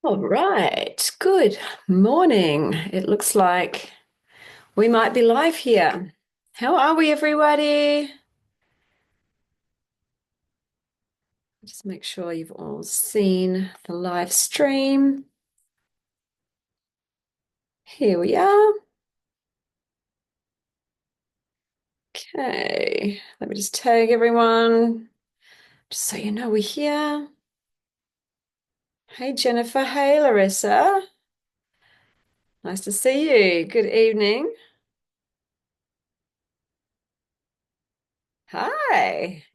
All right, good morning. It looks like we might be live here. How are we, everybody? Just make sure you've all seen the live stream. Here we are. Okay, let me just tag everyone, just so you know we're here. Hey, Jennifer. Hey, Larissa. Nice to see you. Good evening. Hi.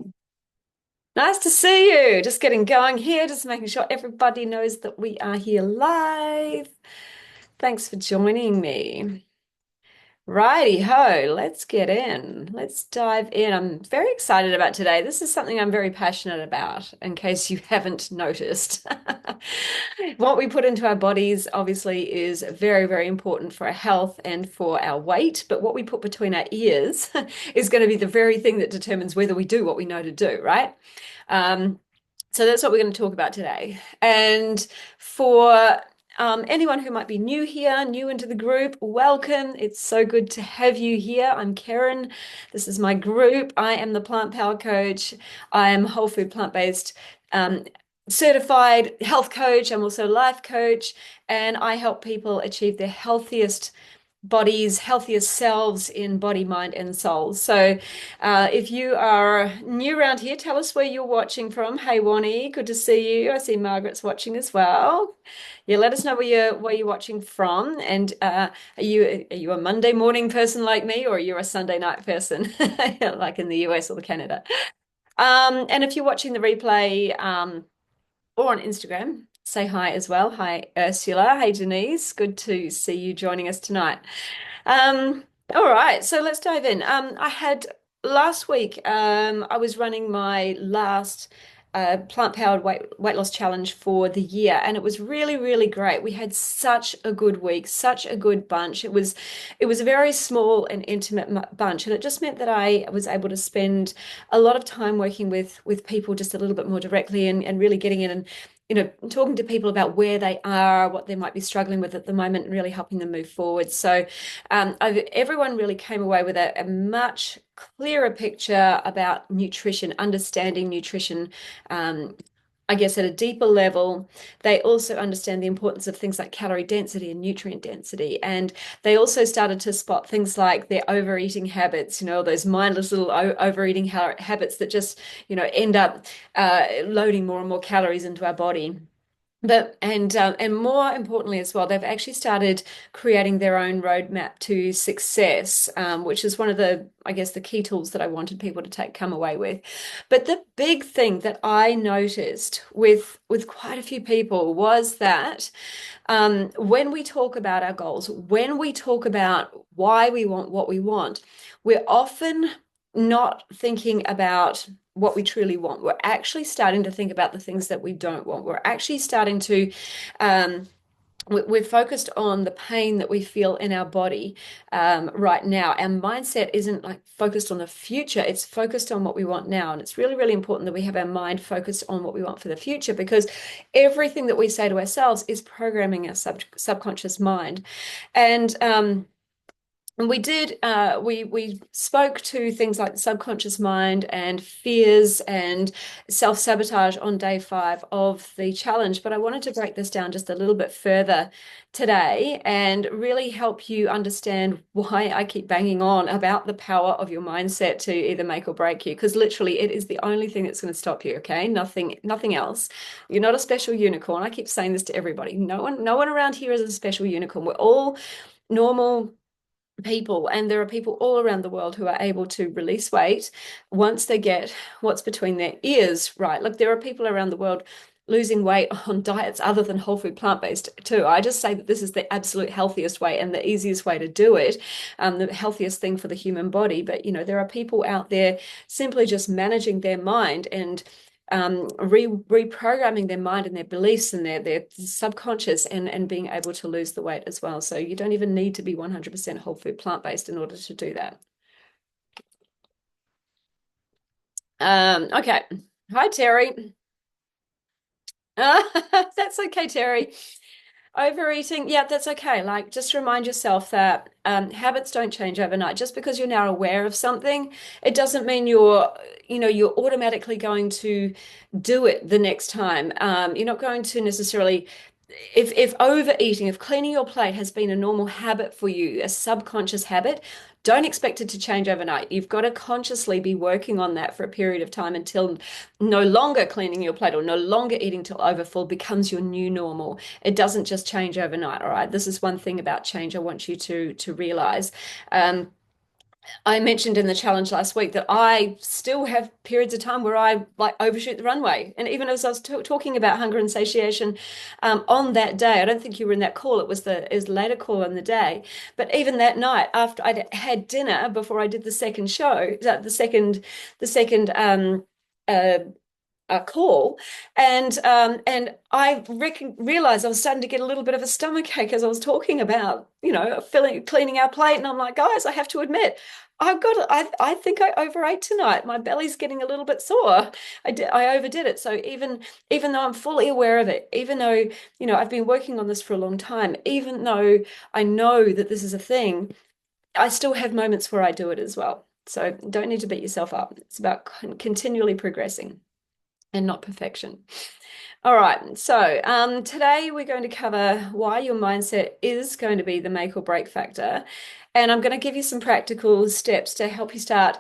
Nice to see you. Just getting going here, just making sure everybody knows that we are here live. Thanks for joining me. Righty ho, let's get in. Let's dive in. I'm very excited about today. This is something I'm very passionate about, in case you haven't noticed. What we put into our bodies obviously is very, very important for our health and for our weight, but what we put between our ears is going to be the very thing that determines whether we do what we know to do, right? Um, so that's what we're going to talk about today. And for anyone who might be new here, new into the group, welcome. It's so good to have you here. I'm Karen. This is my group. I am the Plant Power Coach. I am whole food plant-based um, certified health coach. I'm also a life coach, and I help people achieve their healthiest bodies, healthiest selves in body, mind, and soul. So if you are new around here, tell us where you're watching from. Hey, Wani, good to see you. I see Margaret's watching as well. Yeah, let us know where you're watching from. And are you a Monday morning person like me, or you're a Sunday night person, like in the US or Canada? And if you're watching the replay, or on Instagram, say hi as well. Hi, Ursula. Hey, Denise. Good to see you joining us tonight. All right, so let's dive in. I had last week, I was running my last plant-powered weight loss challenge for the year, and it was really, really great. We had such a good week, such a good bunch. It was a very small and intimate bunch, and it just meant that I was able to spend a lot of time working with people just a little bit more directly and really getting in and talking to people about where they are, what they might be struggling with at the moment, and really helping them move forward. So everyone really came away with a much clearer picture about nutrition, understanding nutrition. Um, I guess at a deeper level, they also understand the importance of things like calorie density and nutrient density. And they also started to spot things like their overeating habits, those mindless little overeating habits that just, end up loading more and more calories into our body. And more importantly as well, they've actually started creating their own roadmap to success, which is one of I guess, the key tools that I wanted people to come away with. But the big thing that I noticed with quite a few people was that when we talk about our goals, when we talk about why we want what we want, we're often not thinking about what we truly want. We're actually starting to think about the things that we don't want. We're actually starting to um, we're focused on the pain that we feel in our body right now. Our mindset isn't like focused on the future, it's focused on what we want now. And it's really, really important that we have our mind focused on what we want for the future, because everything that we say to ourselves is programming our subconscious mind. And we did, we spoke to things like the subconscious mind and fears and self-sabotage on day 5 of the challenge. But I wanted to break this down just a little bit further today and really help you understand why I keep banging on about the power of your mindset to either make or break you. Because literally it is the only thing that's going to stop you, okay? Nothing else. You're not a special unicorn. I keep saying this to everybody. No one around here is a special unicorn. We're all normal people, and there are people all around the world who are able to release weight once they get what's between their ears right. Look, there are people around the world losing weight on diets other than whole food plant-based too. I just say that this is the absolute healthiest way and the easiest way to do it, the healthiest thing for the human body. But there are people out there simply just managing their mind and reprogramming their mind and their beliefs and their subconscious, and being able to lose the weight as well. So you don't even need to be 100% whole food plant-based in order to do that. Okay. Hi, Terry. That's okay, Terry. Overeating, yeah, that's okay. Like, just remind yourself that habits don't change overnight. Just because you're now aware of something, it doesn't mean you're automatically going to do it the next time. You're not going to necessarily, if overeating, if cleaning your plate has been a normal habit for you, a subconscious habit, don't expect it to change overnight. You've got to consciously be working on that for a period of time until no longer cleaning your plate or no longer eating till overfull becomes your new normal. It doesn't just change overnight, all right? This is one thing about change I want you to realize. Um, I mentioned in the challenge last week that I still have periods of time where I like overshoot the runway. And even as I was talking about hunger and satiation on that day, I don't think you were in that call. It was the later call in the day. But even that night, after I'd had dinner before I did the second show, the second uh, call, and I realized I was starting to get a little bit of a stomach ache as I was talking about, filling cleaning our plate, and I'm like, guys, I have to admit, I think I overate tonight. My belly's getting a little bit sore. I overdid it. So even though I'm fully aware of it, even though I've been working on this for a long time, even though I know that this is a thing, I still have moments where I do it as well. So don't need to beat yourself up. It's about continually progressing and not perfection. All right, so today we're going to cover why your mindset is going to be the make or break factor. And I'm going to give you some practical steps to help you start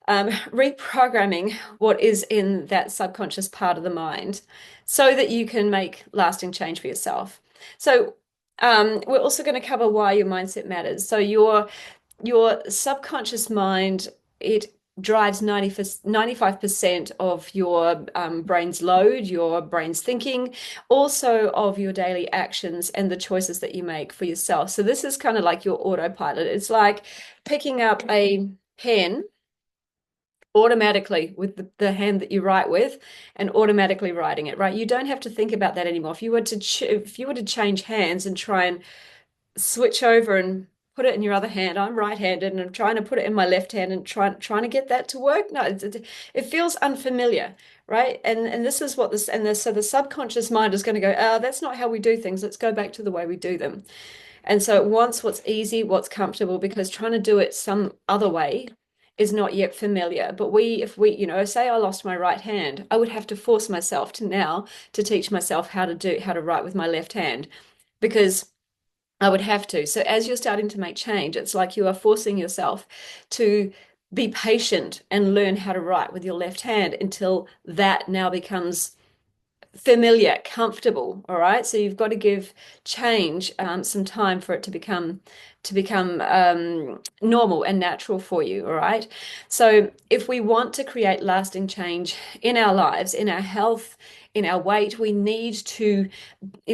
reprogramming what is in that subconscious part of the mind so that you can make lasting change for yourself. So we're also going to cover why your mindset matters. So your subconscious mind, it drives 95% of your brain's load, your brain's thinking, also of your daily actions and the choices that you make for yourself. So this is kind of like your autopilot. It's like picking up a pen automatically with the hand that you write with and automatically writing it, right? You don't have to think about that anymore. If you were to change hands and try and switch over and put it in your other hand. I'm right-handed and I'm trying to put it in my left hand and trying to get that to work. No, it feels unfamiliar, right? And this is what this and this so the subconscious mind is going to go, oh, that's not how we do things. Let's go back to the way we do them. And so it wants what's easy, what's comfortable, because trying to do it some other way is not yet familiar. But if we, say I lost my right hand, I would have to force myself to teach myself how to write with my left hand because I would have to. So as you're starting to make change, it's like you are forcing yourself to be patient and learn how to write with your left hand until that now becomes familiar, comfortable. All right. So you've got to give change some time for it to become normal and natural for you. All right. So if we want to create lasting change in our lives, in our health, in our weight, we need to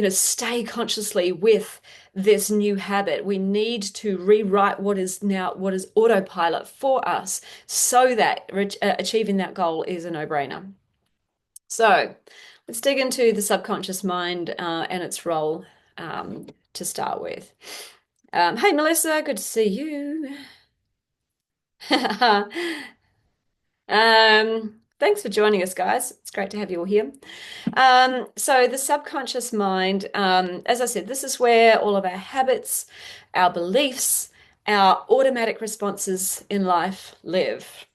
stay consciously with this new habit. We need to rewrite what is autopilot for us so that achieving that goal is a no-brainer. So let's dig into the subconscious mind and its role to start with. Hey, Melissa, good to see you. Thanks for joining us, guys. It's great to have you all here. So the subconscious mind, as I said, this is where all of our habits, our beliefs, our automatic responses in life live.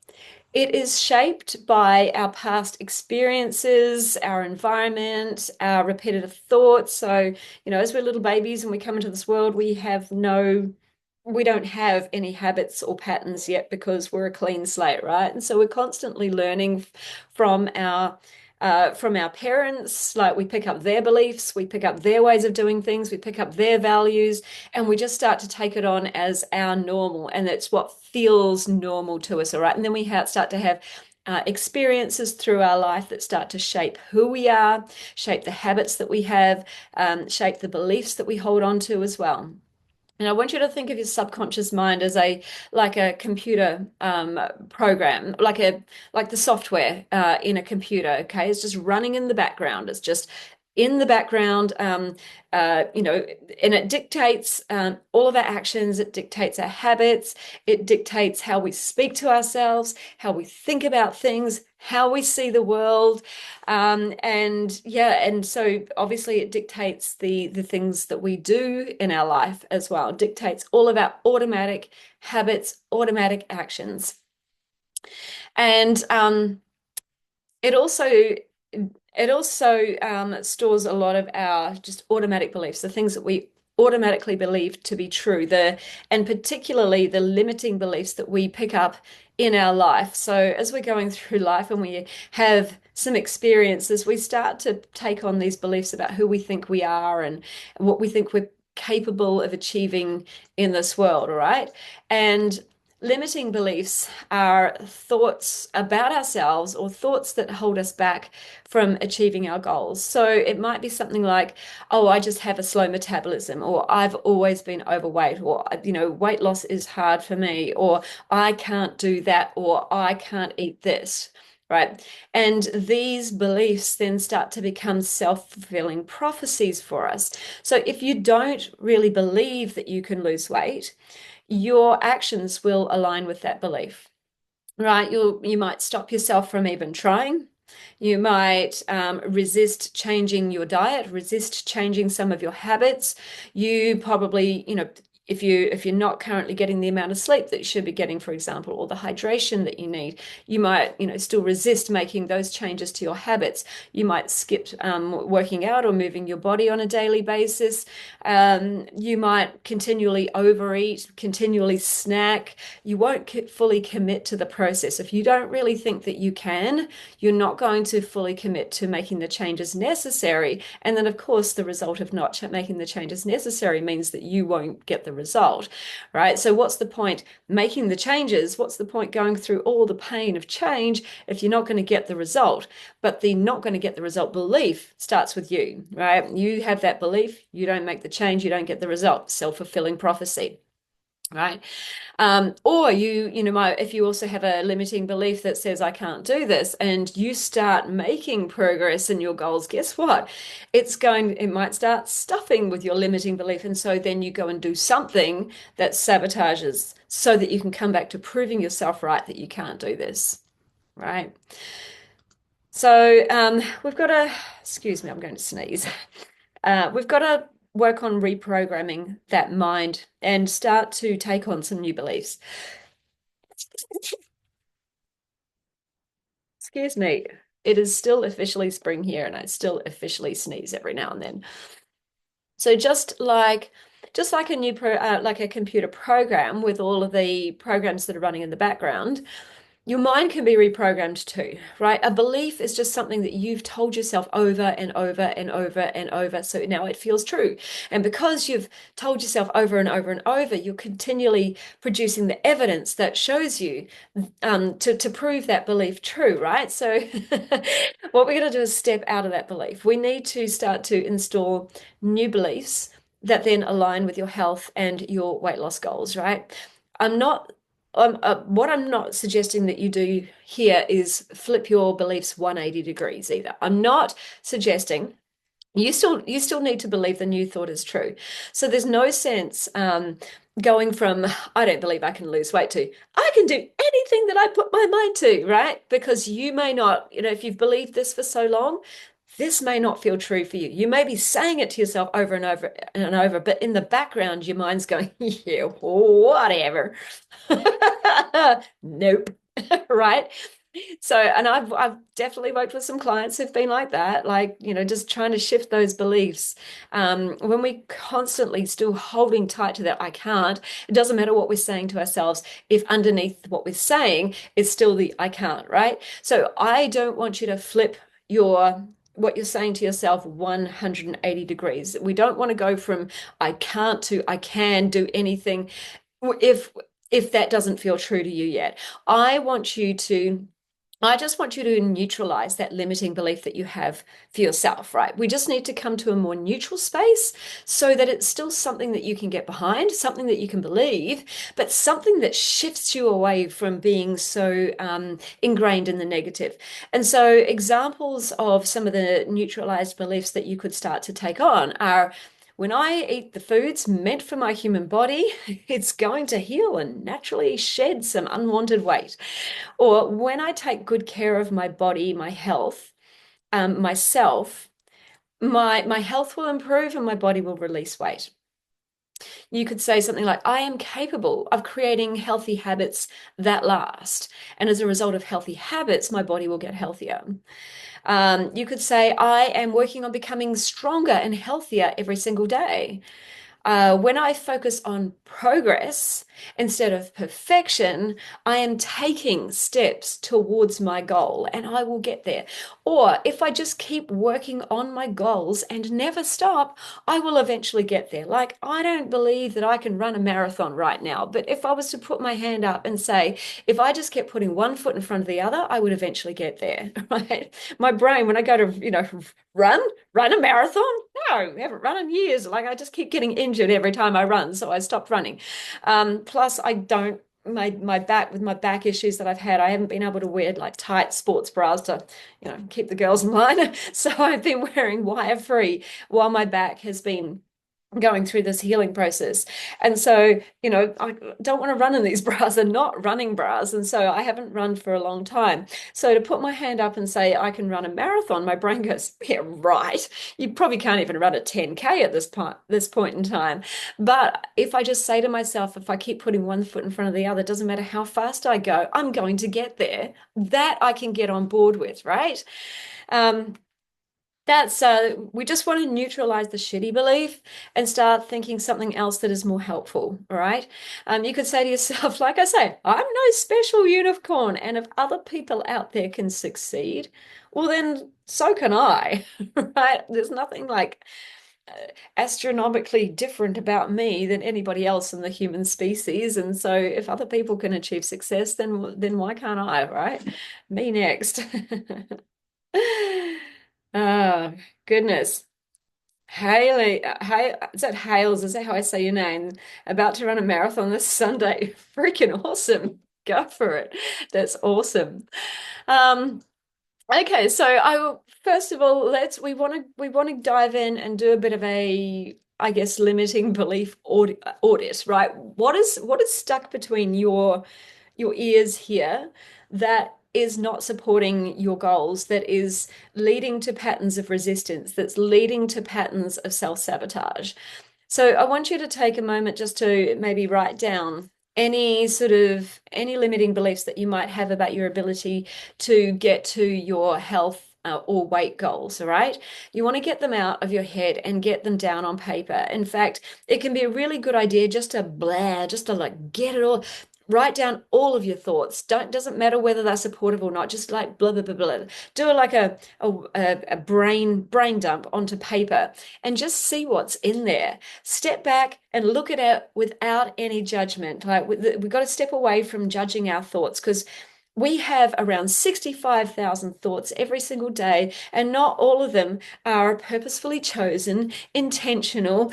It is shaped by our past experiences, our environment, our repetitive thoughts. So, as we're little babies and we come into this world, we don't have any habits or patterns yet because we're a clean slate, right? And so we're constantly learning from our parents. Like, we pick up their beliefs, we pick up their ways of doing things, we pick up their values, and we just start to take it on as our normal, and it's what feels normal to us, all right? And then we start to have experiences through our life that start to shape who we are, shape the habits that we have, shape the beliefs that we hold on to as well. And I want you to think of your subconscious mind as a computer program, like the software in a computer. Okay, it's just running in the background. It's just in the background, and it dictates all of our actions. It dictates our habits. It dictates how we speak to ourselves, how we think about things, how we see the world. And yeah, and so obviously it dictates the things that we do in our life as well. It dictates all of our automatic habits, automatic actions. And it also stores a lot of our just automatic beliefs, the things that we automatically believe to be true, and particularly the limiting beliefs that we pick up in our life. So as we're going through life and we have some experiences, we start to take on these beliefs about who we think we are and what we think we're capable of achieving in this world, all right? And limiting beliefs are thoughts about ourselves or thoughts that hold us back from achieving our goals. So it might be something like, oh, I just have a slow metabolism, or I've always been overweight, or, weight loss is hard for me, or I can't do that, or I can't eat this. Right. And these beliefs then start to become self-fulfilling prophecies for us. So if you don't really believe that you can lose weight, your actions will align with that belief, right? You might stop yourself from even trying. You might resist changing your diet, resist changing some of your habits. You probably, if you're not currently getting the amount of sleep that you should be getting, for example, or the hydration that you need, you might, still resist making those changes to your habits. You might skip working out or moving your body on a daily basis. You might continually overeat, continually snack. You won't fully commit to the process. If you don't really think that you can, you're not going to fully commit to making the changes necessary. And then, of course, the result of not making the changes necessary means that you won't get the result, right? So what's the point making the changes? What's the point going through all the pain of change if you're not going to get the result? But the not going to get the result belief starts with you, right? You have that belief, you don't make the change, you don't get the result. Self-fulfilling prophecy. Right. Or if you also have a limiting belief that says, I can't do this, and you start making progress in your goals, guess what? It might start stuffing with your limiting belief. And so then you go and do something that sabotages so that you can come back to proving yourself right that you can't do this. Right. So excuse me, I'm going to sneeze. We've got to work on reprogramming that mind and start to take on some new beliefs. Excuse me. It is still officially spring here, and I still officially sneeze every now and then. So just like a like a computer program with all of the programs that are running in the background, your mind can be reprogrammed too, right? A belief is just something that you've told yourself over and over and over and over. So now it feels true. And because you've told yourself over and over and over, you're continually producing the evidence that shows you to prove that belief true, right? So what we're going to do is step out of that belief. We need to start to install new beliefs that then align with your health and your weight loss goals, right? I'm not what I'm not suggesting that you do here is flip your beliefs 180 degrees either. I'm not suggesting you still need to believe the new thought is true. So there's no sense going from I don't believe I can lose weight to I can do anything that I put my mind to, right? Because you may not, if you've believed this for so long, this may not feel true for you. You may be saying it to yourself over and over and over, but in the background, your mind's going, yeah, whatever. Nope. Right. So, and I've definitely worked with some clients who've been like that, like, just trying to shift those beliefs. When we constantly still holding tight to that, I can't, it doesn't matter what we're saying to ourselves if underneath what we're saying is still the I can't, right? So I don't want you to flip what you're saying to yourself 180 degrees. We don't want to go from I can't to I can do anything if that doesn't feel true to you yet. I want you to I just want you to neutralize that limiting belief that you have for yourself, right? We just need to come to a more neutral space so that it's still something that you can get behind, something that you can believe, but something that shifts you away from being so ingrained in the negative. And so, examples of some of the neutralized beliefs that you could start to take on are, when I eat the foods meant for my human body, it's going to heal and naturally shed some unwanted weight. Or when I take good care of my body, my health, myself, my health will improve and my body will release weight. You could say something like, I am capable of creating healthy habits that last. And as a result of healthy habits, my body will get healthier. You could say, I am working on becoming stronger and healthier every single day. When I focus on progress instead of perfection, I am taking steps towards my goal and I will get there. Or if I just keep working on my goals and never stop, I will eventually get there. Like, I don't believe that I can run a marathon right now, but if I was to put my hand up and say, if I just kept putting one foot in front of the other, I would eventually get there, right? My brain, when I go to, run, run a marathon, no, I haven't run in years. Like, I just keep getting injured every time I run, so I stopped running. Plus, I don't my back with my back issues that I've had, I haven't been able to wear like tight sports bras to, keep the girls in line. So I've been wearing wire free while my back has been going through this healing process. And so, I don't want to run in these bras. They're not running bras. And so I haven't run for a long time. So to put my hand up and say I can run a marathon, my brain goes, yeah, right. You probably can't even run a 10K at this point in time. But if I just say to myself, if I keep putting one foot in front of the other, it doesn't matter how fast I go, I'm going to get there. That I can get on board with, right? Um, that's we just want to neutralize the shitty belief and start thinking something else that is more helpful. All right. You could say to yourself, like I say, I'm no special unicorn, and if other people out there can succeed, well, then so can I. Right? There's nothing like astronomically different about me than anybody else in the human species. And so if other people can achieve success, then why can't I, right? Me next. Oh, goodness. Haley, is that Hales? Is that how I say your name? About to run a marathon this Sunday. Freaking awesome. Go for it. That's awesome. Um, okay, so first of all, we want to dive in and do a bit of a, I guess, limiting belief audit, right? What is stuck between your ears here that is not supporting your goals, that is leading to patterns of resistance, that's leading to patterns of self-sabotage. So I want you to take a moment just to maybe write down any limiting beliefs that you might have about your ability to get to your health or weight goals, all right? You want to get them out of your head and get them down on paper. In fact, it can be a really good idea just to blare, just to like get it all, write down all of your thoughts. Doesn't matter whether they're supportive or not, just like blah blah blah blah. Do it like a brain dump onto paper and just see what's in there. Step back and look at it without any judgment. Like, we've got to step away from judging our thoughts, because we have around 65,000 thoughts every single day, and not all of them are purposefully chosen, intentional,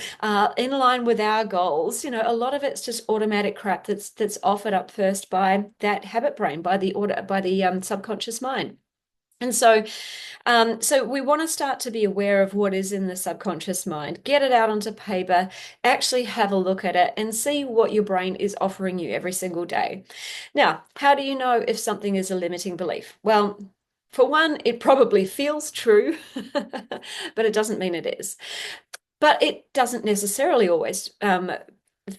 in line with our goals. A lot of it's just automatic crap that's offered up first by that habit brain, by the subconscious mind. And so we want to start to be aware of what is in the subconscious mind, get it out onto paper, actually have a look at it and see what your brain is offering you every single day. Now, how do you know if something is a limiting belief? Well, for one, it probably feels true, but it doesn't mean it is. But it doesn't necessarily always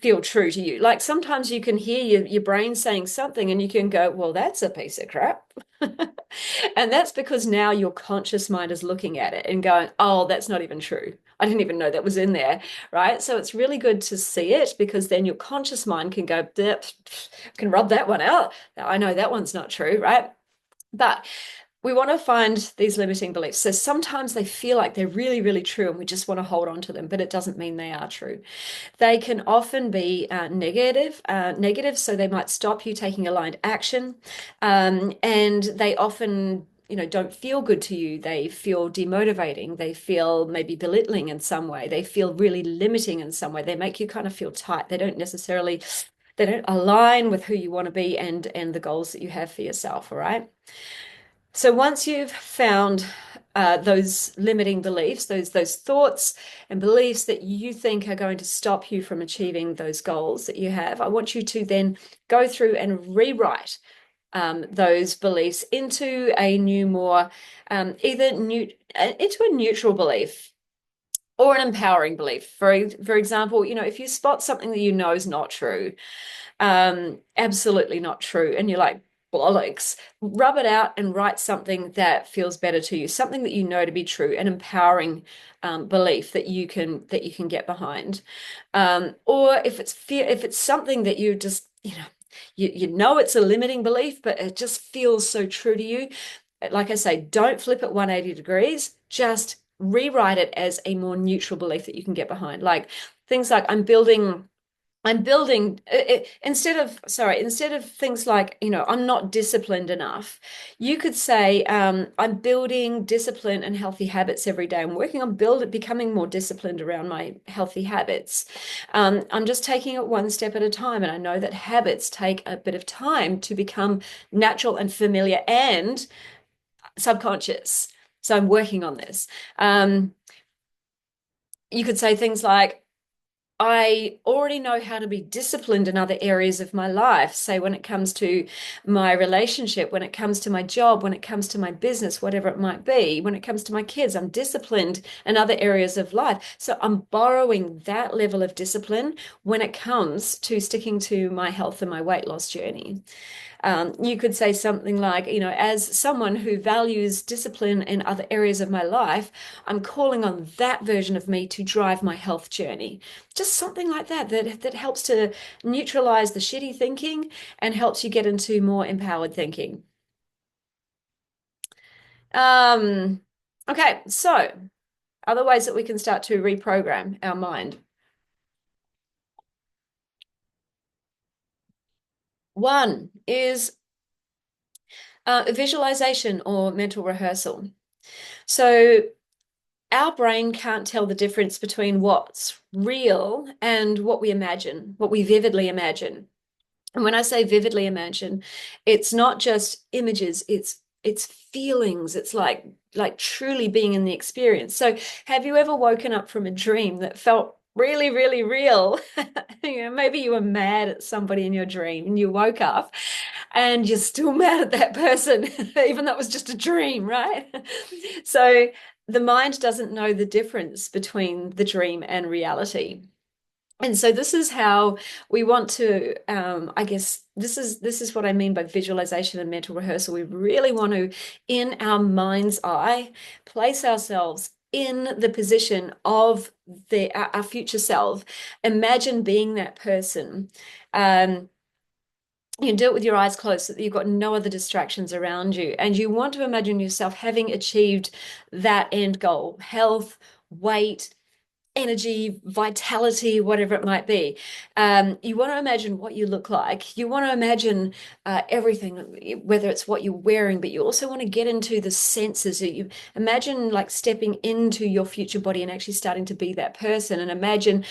feel true to you. Like, sometimes you can hear your brain saying something and you can go, well, that's a piece of crap. And that's because now your conscious mind is looking at it and going, oh, that's not even true. I didn't even know that was in there, right? So it's really good to see it, because then your conscious mind can go, can rub that one out. I know that one's not true, right? But we want to find these limiting beliefs. So sometimes they feel like they're really, really true and we just want to hold on to them, but it doesn't mean they are true. They can often be negative, so they might stop you taking aligned action, and they often, don't feel good to you. They feel demotivating. They feel maybe belittling in some way. They feel really limiting in some way. They make you kind of feel tight. They don't align with who you want to be and the goals that you have for yourself. All right. So once you've found those limiting beliefs, those thoughts and beliefs that you think are going to stop you from achieving those goals that you have, I want you to then go through and rewrite those beliefs into a new, more into a neutral belief or an empowering belief. For example, if you spot something that you know is not true, absolutely not true, and you're like, bollocks, rub it out and write something that feels better to you, something that you know to be true, an empowering belief that you can get behind. Or if it's something that you just, you know it's a limiting belief, but it just feels so true to you. Like I say, don't flip it 180 degrees, just rewrite it as a more neutral belief that you can get behind. Like things like I'm building instead of things like, I'm not disciplined enough. You could say, I'm building discipline and healthy habits every day. I'm working on becoming more disciplined around my healthy habits. I'm just taking it one step at a time. And I know that habits take a bit of time to become natural and familiar and subconscious. So I'm working on this. You could say things like, I already know how to be disciplined in other areas of my life. Say, when it comes to my relationship, when it comes to my job, when it comes to my business, whatever it might be, when it comes to my kids, I'm disciplined in other areas of life. So I'm borrowing that level of discipline when it comes to sticking to my health and my weight loss journey. You could say something like, as someone who values discipline in other areas of my life, I'm calling on that version of me to drive my health journey. Just something like that helps to neutralize the shitty thinking and helps you get into more empowered thinking. Um, okay, so other ways that we can start to reprogram our mind. One is visualization or mental rehearsal. So our brain can't tell the difference between what's real and what we imagine, what we vividly imagine. And when I say vividly imagine, it's not just images, it's feelings. It's like truly being in the experience. So have you ever woken up from a dream that felt really, really real? Maybe you were mad at somebody in your dream and you woke up and you're still mad at that person, even though it was just a dream, right? So the mind doesn't know the difference between the dream and reality. And so this is how we want to, I guess this is what I mean by visualization and mental rehearsal. We really want to, in our mind's eye, place ourselves in the position of our future self. Imagine being that person. You do it with your eyes closed so that you've got no other distractions around you. And you want to imagine yourself having achieved that end goal, health, weight, energy, vitality, whatever it might be. You want to imagine what you look like. You want to imagine everything, whether it's what you're wearing, but you also want to get into the senses. You imagine like stepping into your future body and actually starting to be that person. And imagine,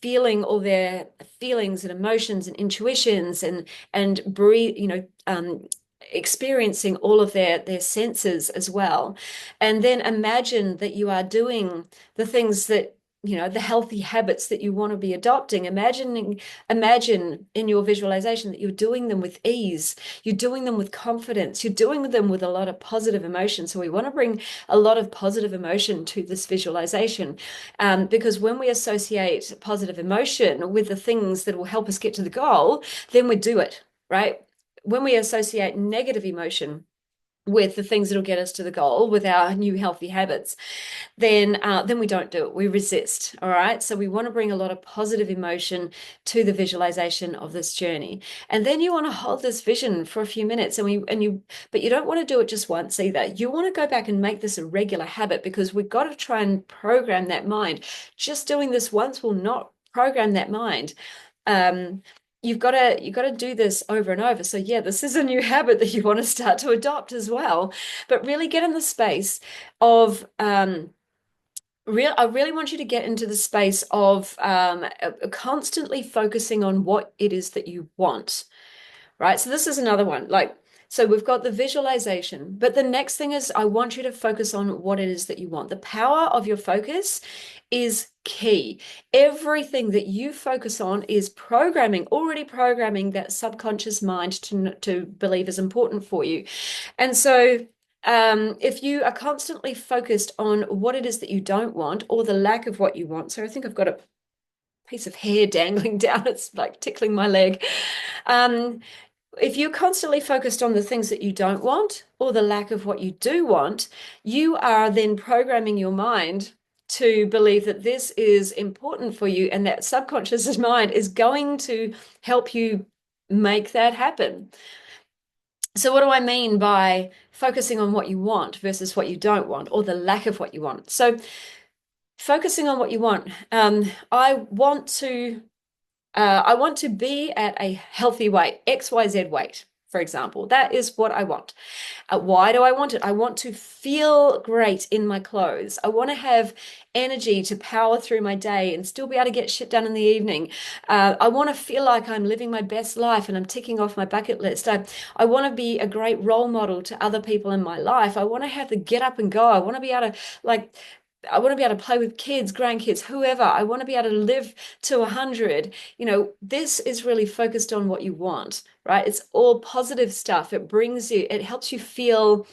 feeling all their feelings and emotions and intuitions and breathe, experiencing all of their senses as well. And then imagine that you are doing the things that, the healthy habits that you want to be adopting. Imagine in your visualization that you're doing them with ease, you're doing them with confidence, you're doing them with a lot of positive emotion. So we want to bring a lot of positive emotion to this visualization, because when we associate positive emotion with the things that will help us get to the goal, then we do it, right? When we associate negative emotion with the things that'll get us to the goal with our new healthy habits, then we don't do it. We resist. All right. So we want to bring a lot of positive emotion to the visualization of this journey. And then you want to hold this vision for a few minutes but you don't want to do it just once either. You want to go back and make this a regular habit because we've got to try and program that mind. Just doing this once will not program that mind. Um, you've got to do this over and over. So yeah, this is a new habit that you want to start to adopt as well, but really get in the space of I really want you to get into the space of constantly focusing on what it is that you want, right? So this is another one. So we've got the visualization, but the next thing is I want you to focus on what it is that you want. The power of your focus is key. Everything that you focus on is already programming that subconscious mind to believe is important for you. And so if you are constantly focused on what it is that you don't want or the lack of what you want, so I think I've got a piece of hair dangling down, it's like tickling my leg. Um, if you're constantly focused on the things that you don't want or the lack of what you do want, you are then programming your mind to believe that this is important for you and that subconscious mind is going to help you make that happen. So what do I mean by focusing on what you want versus what you don't want or the lack of what you want? So focusing on what you want. I want to be at a healthy weight, XYZ weight, for example. That is what I want. Why do I want it? I want to feel great in my clothes. I want to have energy to power through my day and still be able to get shit done in the evening. I want to feel like I'm living my best life and I'm ticking off my bucket list. I want to be a great role model to other people in my life. I want to have the get up and go. I want to be able to like I want to be able to play with kids, grandkids, whoever. I want to be able to live to 100. This is really focused on what you want, right? It's all positive stuff. It helps you feel,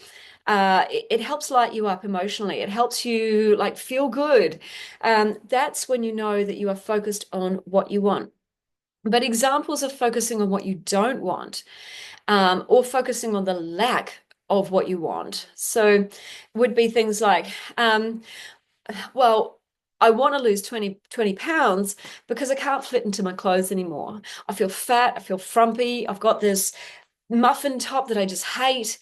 it helps light you up emotionally. It helps you like feel good. That's when you know that you are focused on what you want. But examples of focusing on what you don't want, or focusing on the lack of what you want. So would be things like, well, I want to lose 20 pounds because I can't fit into my clothes anymore. I feel fat, I feel frumpy, I've got this muffin top that I just hate.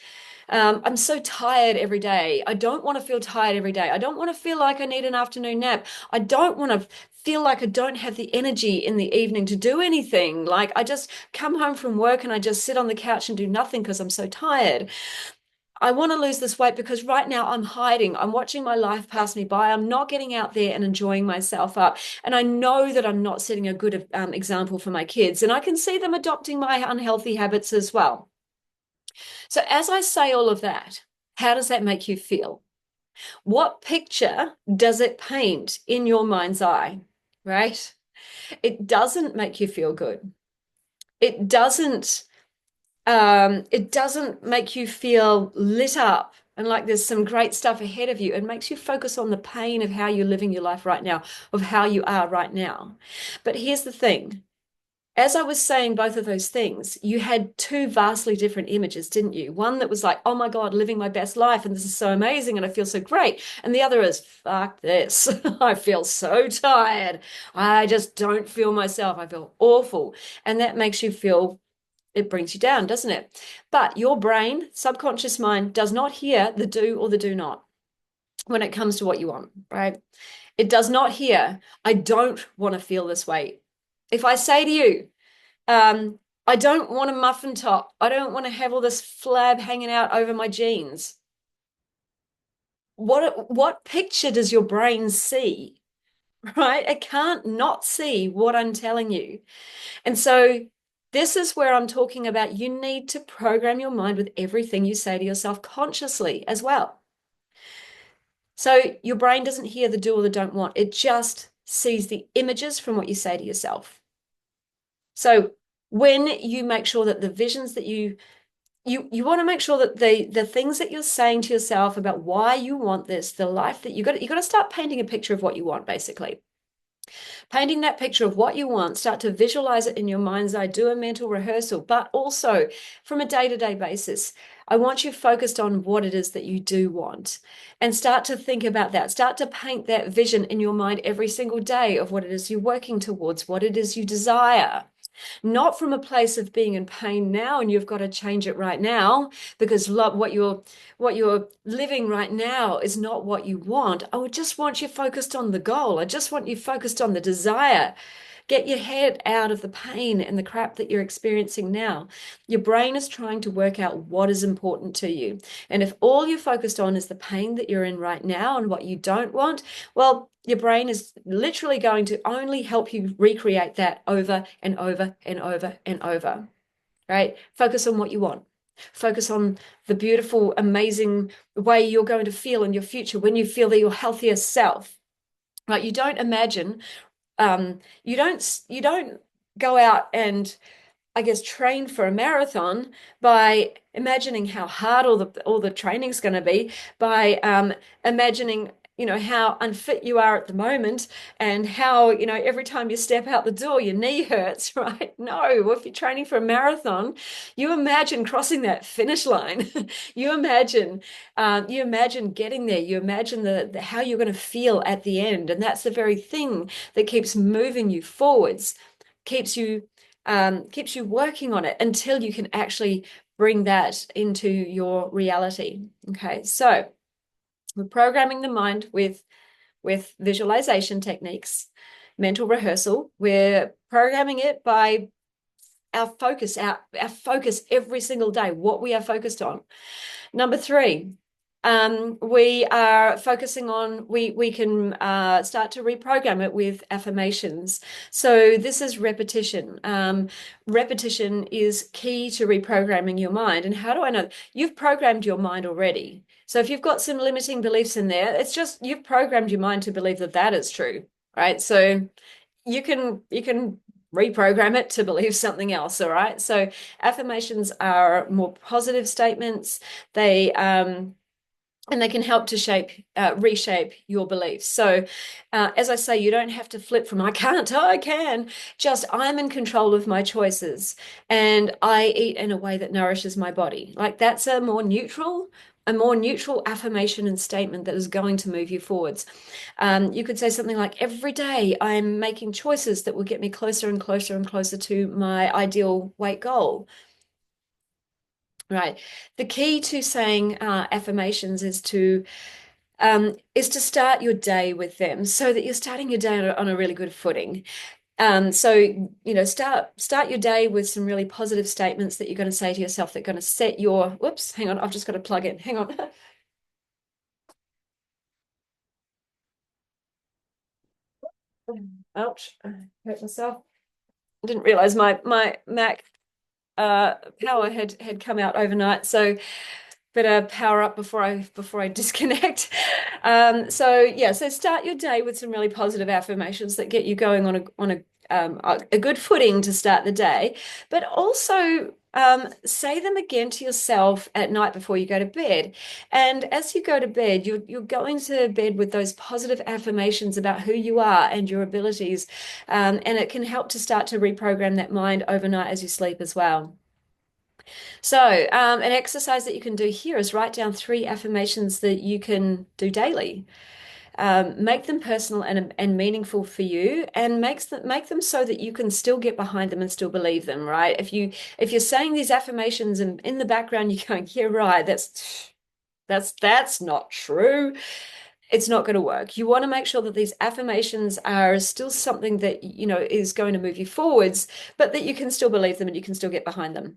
I'm so tired every day. I don't want to feel tired every day. I don't want to feel like I need an afternoon nap. I don't want to feel like I don't have the energy in the evening to do anything. Like I just come home from work and I just sit on the couch and do nothing because I'm so tired. I want to lose this weight because right now I'm hiding. I'm watching my life pass me by. I'm not getting out there and enjoying myself up. And I know that I'm not setting a good example for my kids. And I can see them adopting my unhealthy habits as well. So as I say all of that, how does that make you feel? What picture does it paint in your mind's eye, right? It doesn't make you feel good. It doesn't it doesn't make you feel lit up and like there's some great stuff ahead of you. It makes you focus on the pain of how you're living your life right now, of how you are right now. But here's the thing. As I was saying both of those things, you had two vastly different images, didn't you? One that was like, oh my God, living my best life, and this is so amazing, and I feel so great. And the other is, fuck this. I feel so tired. I just don't feel myself. I feel awful. And that makes you feel it brings you down, doesn't it? But your brain, subconscious mind, does not hear the do or the do not when it comes to what you want, right? It does not hear, I don't want to feel this way. If I say to you, I don't want a muffin top, I don't want to have all this flab hanging out over my jeans. What picture does your brain see, right? It can't not see what I'm telling you. And so this is where I'm talking about you need to program your mind with everything you say to yourself consciously as well. So your brain doesn't hear the do or the don't want. It just sees the images from what you say to yourself. So when you make sure that the visions that you want to make sure that the things that you're saying to yourself about why you want this, the life that you got to start painting a picture of what you want, basically. Painting that picture of what you want, start to visualize it in your mind's eye, do a mental rehearsal, but also from a day-to-day basis. I want you focused on what it is that you do want and start to think about that. Start to paint that vision in your mind every single day of what it is you're working towards, what it is you desire. Not from a place of being in pain now and you've got to change it right now because love what you're living right now is not what you want. I would just want you focused on the goal. I just want you focused on the desire. Get your head out of the pain and the crap that you're experiencing now. Your brain is trying to work out what is important to you. And if all you're focused on is the pain that you're in right now and what you don't want, well, your brain is literally going to only help you recreate that over and over and over and over, right? Focus on what you want. Focus on the beautiful, amazing way you're going to feel in your future when you feel that your healthiest self, right? You don't imagine you don't go out and I guess train for a marathon by imagining how hard all the training's going to be, by imagining how unfit you are at the moment and how every time you step out the door your knee hurts, right? No, if you're training for a marathon, you imagine crossing that finish line. You imagine getting there. You imagine the how you're going to feel at the end, and that's the very thing that keeps moving you forwards, keeps you keeps you working on it until you can actually bring that into your reality. Okay, so we're programming the mind with visualization techniques, mental rehearsal. We're programming it by our focus every single day, what we are focused on. Number three, we are focusing on, we can start to reprogram it with affirmations. So this is repetition. Repetition is key to reprogramming your mind. And how do I know? You've programmed your mind already. So if you've got some limiting beliefs in there, it's just you've programmed your mind to believe that that is true, right? So you can reprogram it to believe something else, all right? So affirmations are more positive statements. And they can help to reshape your beliefs. So, as I say, you don't have to flip from I can't to I can. Just I'm in control of my choices and I eat in a way that nourishes my body. Like that's a more neutral affirmation and statement that is going to move you forwards. You could say something like, every day I'm making choices that will get me closer and closer and closer to my ideal weight goal. Right. The key to saying affirmations is to start your day with them so that you're starting your day on a really good footing. So start your day with some really positive statements that you're going to say to yourself that are going to set your, whoops, hang on, I've just got to plug in. Hang on. Ouch, I hurt myself. I didn't realize my Mac power had come out overnight. So better power up before I disconnect. So yeah, so start your day with some really positive affirmations that get you going on a good footing to start the day, but also say them again to yourself at night before you go to bed. And as you go to bed, you're going to bed with those positive affirmations about who you are and your abilities, and it can help to start to reprogram that mind overnight as you sleep as well. So, an exercise that you can do here is write down 3 affirmations that you can do daily. Make them personal and meaningful for you, and make them so that you can still get behind them and still believe them. Right? If you're saying these affirmations and in the background you're going, yeah, right, that's not true. It's not going to work. You want to make sure that these affirmations are still something that is going to move you forwards, but that you can still believe them and you can still get behind them.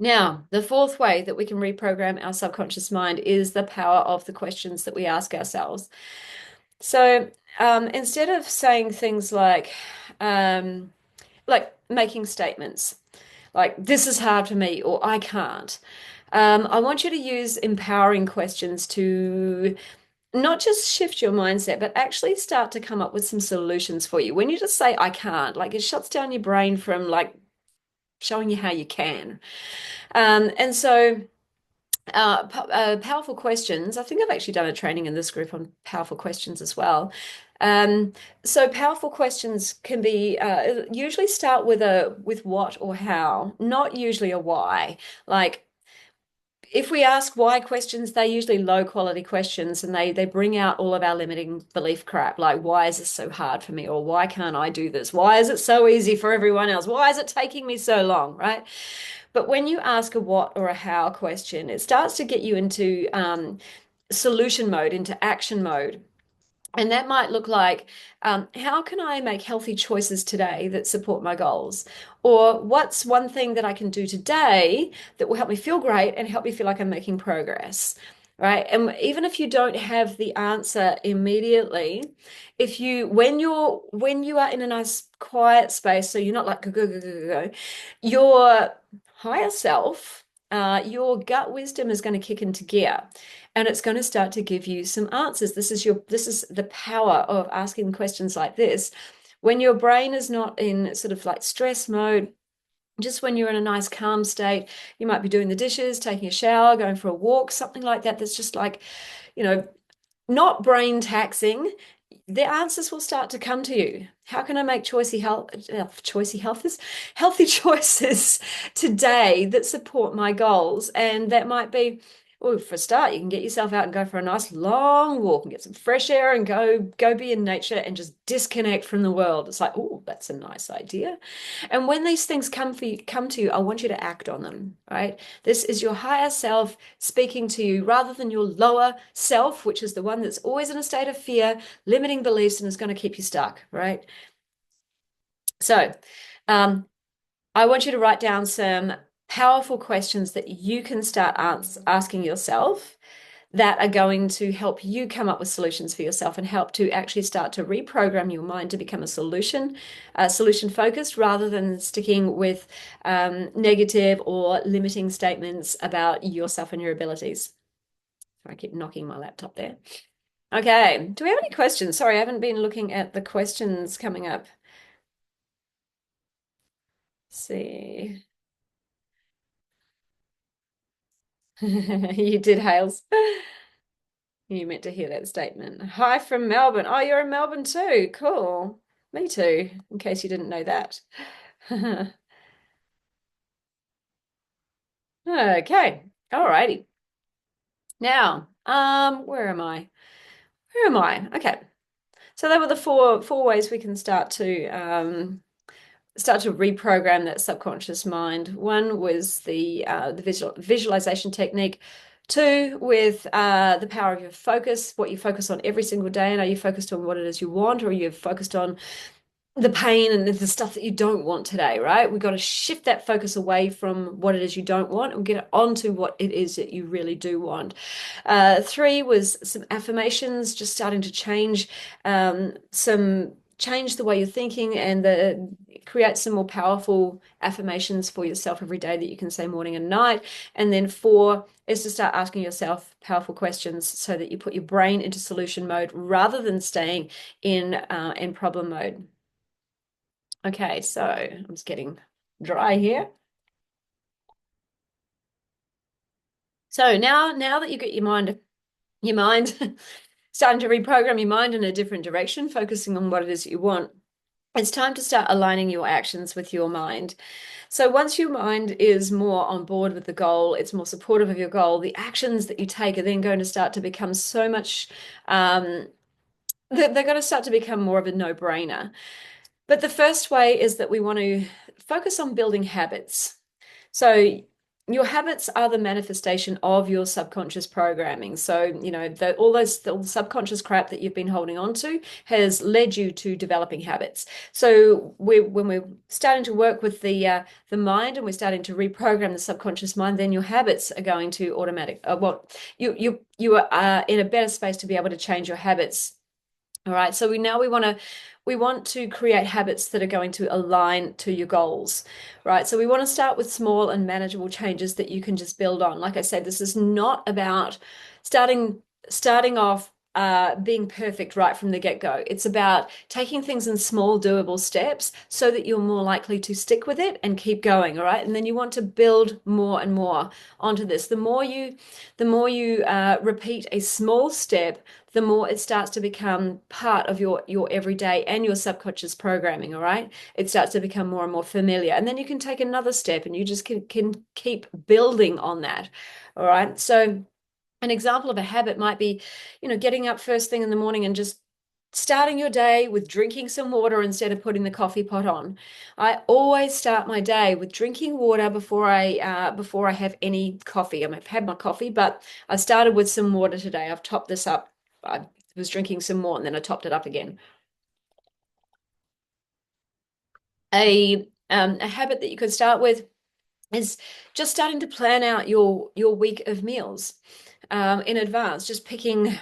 Now, the fourth way that we can reprogram our subconscious mind is the power of the questions that we ask ourselves. So instead of saying things um, like making statements like "this is hard for me" or "I can't," I want you to use empowering questions to not just shift your mindset, but actually start to come up with some solutions for you. When you just say "I can't," like it shuts down your brain from like showing you how you can. And so Powerful questions. I think I've actually done a training in this group on powerful questions as well. Um, so powerful questions can be usually start with a with what or how, not usually a why. Like if we ask why questions, they're usually low quality questions and they bring out all of our limiting belief crap, like why is this so hard for me? Or why can't I do this? Why is it so easy for everyone else? Why is it taking me so long? Right? But when you ask a what or a how question, it starts to get you into solution mode, into action mode. And that might look like, how can I make healthy choices today that support my goals? Or what's one thing that I can do today that will help me feel great and help me feel like I'm making progress? Right. And even if you don't have the answer immediately, if you when you are in a nice quiet space, so you're not like go, go, go, go, go, go, your higher self, your gut wisdom is going to kick into gear and it's going to start to give you some answers. This is the power of asking questions like this. When your brain is not in sort of like stress mode, just when you're in a nice calm state, you might be doing the dishes, taking a shower, going for a walk, something like that. That's just like, you know, not brain taxing, the answers will start to come to you. How can I make healthy choices today that support my goals? And that might be, well, for a start, you can get yourself out and go for a nice long walk and get some fresh air and go be in nature and just disconnect from the world. It's like, oh, that's a nice idea. And when these things come to you, I want you to act on them, right? This is your higher self speaking to you rather than your lower self, which is the one that's always in a state of fear, limiting beliefs, and is going to keep you stuck, right? So, um, I want you to write down some powerful questions that you can start asking yourself that are going to help you come up with solutions for yourself and help to actually start to reprogram your mind to become a solution focused rather than sticking with negative or limiting statements about yourself and your abilities. I keep knocking my laptop there. Okay, do we have any questions? Sorry, I haven't been looking at the questions coming up. Let's see. You did, Hales. You meant to hear that statement. Hi from Melbourne. Oh, you're in Melbourne too. Cool. Me too, in case you didn't know that. Okay. Alrighty. Now, where am I? Where am I? Okay. So that were the four ways we can start to reprogram that subconscious mind. One was the visualization technique. Two, with the power of your focus, what you focus on every single day, and are you focused on what it is you want, or are you focused on the pain and the stuff that you don't want today, right? We've got to shift that focus away from what it is you don't want and get it onto what it is that you really do want. Three was some affirmations, just starting to change the way you're thinking and create some more powerful affirmations for yourself every day that you can say morning and night. And then four is to start asking yourself powerful questions so that you put your brain into solution mode rather than staying in problem mode. Okay, so I'm just getting dry here. So now that you get your mind starting to reprogram your mind in a different direction, focusing on what it is you want, it's time to start aligning your actions with your mind. So once your mind is more on board with the goal, it's more supportive of your goal, the actions that you take are then going to start to become so much, they're going to start to become more of a no-brainer. But the first way is that we want to focus on building habits. So your habits are the manifestation of your subconscious programming. So, all the subconscious crap that you've been holding on to has led you to developing habits. So when we're starting to work with the mind and we're starting to reprogram the subconscious mind, then your habits are going to you are in a better space to be able to change your habits. All right. So we want to create habits that are going to align to your goals, right? So we want to start with small and manageable changes that you can just build on. Like I said, this is not about starting off being perfect right from the get-go. It's about taking things in small, doable steps so that you're more likely to stick with it and keep going, all right? And then you want to build more and more onto this. The more you repeat a small step, the more it starts to become part of your everyday and your subconscious programming, all right? It starts to become more and more familiar. And then you can take another step and you just can keep building on that. All right. So an example of a habit might be, getting up first thing in the morning and just starting your day with drinking some water instead of putting the coffee pot on. I always start my day with drinking water before I have any coffee. I've had my coffee, but I started with some water today. I've topped this up. I was drinking some more and then I topped it up again. A habit that you could start with is just starting to plan out your week of meals in advance. Just picking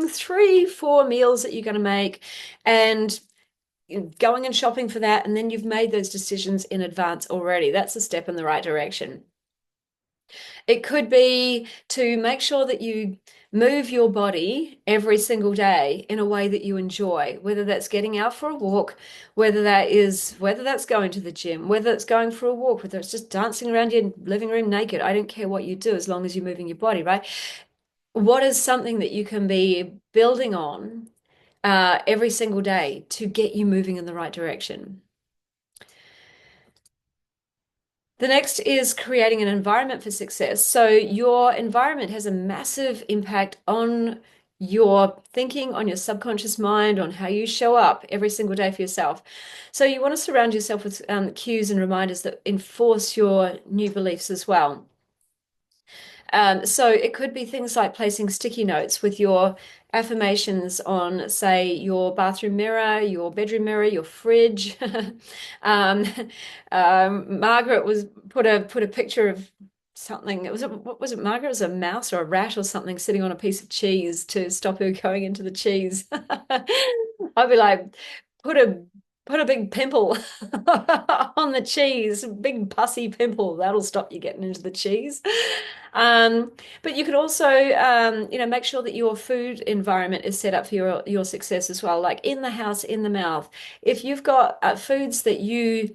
3, 4 meals that you're going to make, and going and shopping for that, and then you've made those decisions in advance already. That's a step in the right direction. It could be to make sure that you move your body every single day in a way that you enjoy, whether that's getting out for a walk, whether that's going to the gym, whether it's going for a walk, whether it's just dancing around your living room naked. I don't care what you do as long as you're moving your body, right? What is something that you can be building on every single day to get you moving in the right direction? The next is creating an environment for success. So your environment has a massive impact on your thinking, on your subconscious mind, on how you show up every single day for yourself. So you want to surround yourself with cues and reminders that enforce your new beliefs as well. So it could be things like placing sticky notes with your affirmations on, say, your bathroom mirror, your bedroom mirror, your fridge. um, Margaret was put a picture of something. What was it, Margaret? It was a mouse or a rat or something sitting on a piece of cheese to stop her going into the cheese. I'd be like, put a put a big pimple on the cheese, big pussy pimple. That'll stop you getting into the cheese. Um, but you could also, make sure that your food environment is set up for your success as well, like in the house, in the mouth. If you've got foods that you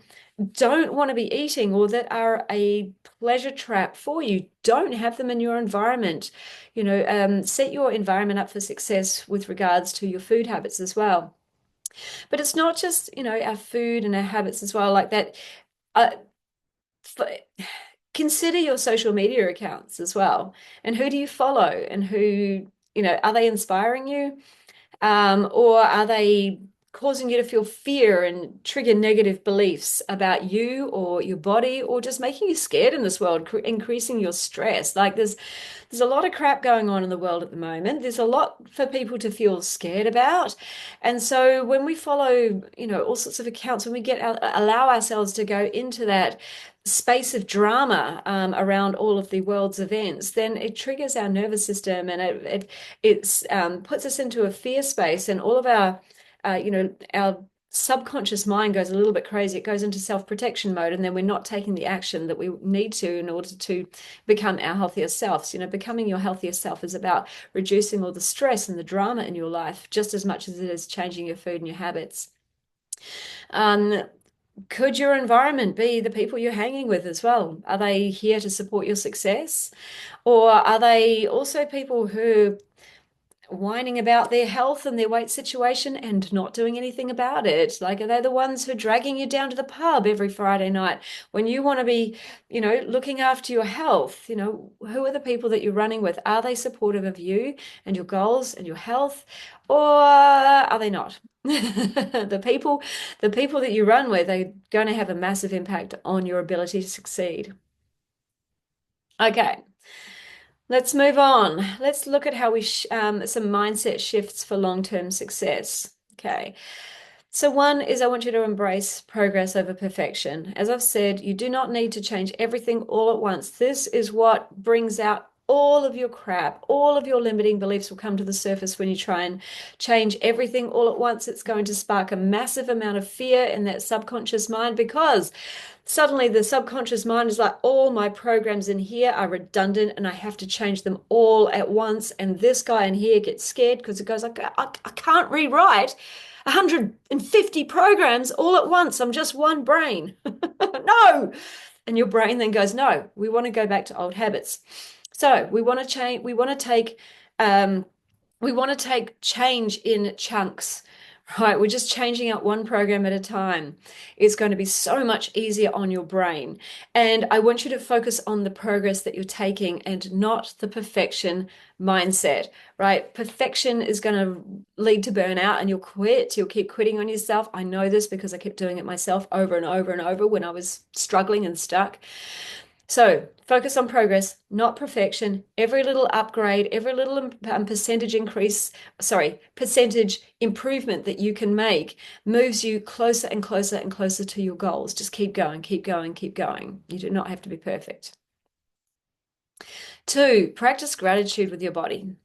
don't want to be eating or that are a pleasure trap for you, don't have them in your environment. Set your environment up for success with regards to your food habits as well. But it's not just, our food and our habits as well, like that. Uh, Consider your social media accounts as well. And who do you follow? And are they inspiring you? Or are they causing you to feel fear and trigger negative beliefs about you or your body, or just making you scared in this world, increasing your stress? Like there's a lot of crap going on in the world at the moment. There's a lot for people to feel scared about. And so when we follow, all sorts of accounts, when we allow ourselves to go into that space of drama around all of the world's events, then it triggers our nervous system, and it puts us into a fear space, and all of our subconscious mind goes a little bit crazy. It goes into self-protection mode, and then we're not taking the action that we need to in order to become our healthier selves. Becoming your healthier self is about reducing all the stress and the drama in your life just as much as it is changing your food and your habits. Could your environment be the people you're hanging with as well? Are they here to support your success? Or are they also people who whining about their health and their weight situation and not doing anything about it? Like, are they the ones who are dragging you down to the pub every Friday night when you want to be, looking after your health? Who are the people that you're running with? Are they supportive of you and your goals and your health, or are they not? The people that you run with are going to have a massive impact on your ability to succeed. Okay. Let's move on. Let's look at how some mindset shifts for long-term success. Okay. So one is, I want you to embrace progress over perfection. As I've said, you do not need to change everything all at once. This is what brings out all of your crap, all of your limiting beliefs will come to the surface when you try and change everything all at once. It's going to spark a massive amount of fear in that subconscious mind because suddenly the subconscious mind is like, all my programs in here are redundant and I have to change them all at once. And this guy in here gets scared because it goes, I can't rewrite 150 programs all at once. I'm just one brain. No. And your brain then goes, no, we want to go back to old habits. So we want to change, um, we want to take change in chunks, right? We're just changing out one program at a time. It's going to be so much easier on your brain. And I want you to focus on the progress that you're taking and not the perfection mindset, right? Perfection is going to lead to burnout and you'll quit. You'll keep quitting on yourself. I know this because I kept doing it myself over and over and over when I was struggling and stuck. So focus on progress, not perfection. Every little upgrade, every little percentage increase, sorry, percentage improvement that you can make moves you closer and closer and closer to your goals. Just keep going, keep going, keep going. You do not have to be perfect. 2, practice gratitude with your body.